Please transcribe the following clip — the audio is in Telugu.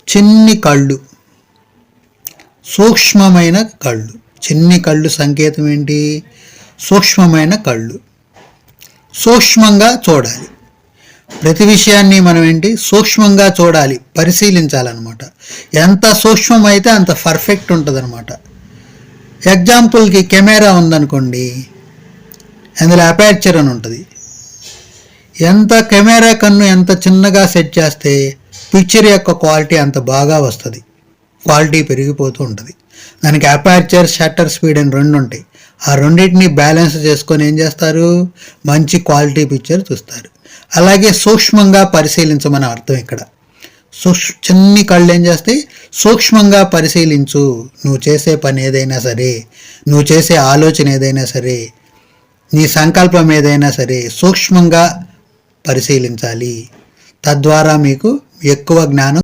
చిన్ని కళ్ళు, సూక్ష్మమైన కళ్ళు. చిన్ని కళ్ళు సంకేతం ఏంటి? సూక్ష్మమైన కళ్ళు. సూక్ష్మంగా చూడాలి. ప్రతి విషయాన్ని మనం సూక్ష్మంగా చూడాలి, పరిశీలించాలన్నమాట. ఎంత సూక్ష్మమైతే అంత పర్ఫెక్ట్ ఉంటుంది అనమాట. ఎగ్జాంపుల్కి కెమెరా ఉందనుకోండి, అందులో అపేర్చర్ అని ఉంటుంది. ఎంత కెమెరా కన్ను ఎంత చిన్నగా సెట్ చేస్తే పిక్చర్ యొక్క క్వాలిటీ అంత బాగా వస్తుంది, క్వాలిటీ పెరిగిపోతూ ఉంటుంది. దానికి అపేర్చర్, షట్టర్ స్పీడ్ అని రెండు ఉంటాయి. ఆ రెండింటిని బ్యాలెన్స్ చేసుకొని ఏం చేస్తారు? మంచి క్వాలిటీ పిక్చర్ చూస్తారు. అలాగే సూక్ష్మంగా పరిశీలించమని అర్థం ఇక్కడ. చిన్ని కళ్ళు ఏం చేస్తాయి? సూక్ష్మంగా పరిశీలించు. నువ్వు చేసే పని ఏదైనా సరే, నువ్వు చేసే ఆలోచన ఏదైనా సరే, నీ సంకల్పం ఏదైనా సరే సూక్ష్మంగా పరిశీలించాలి. తద్వారా మీకు ఎక్కువ జ్ఞానం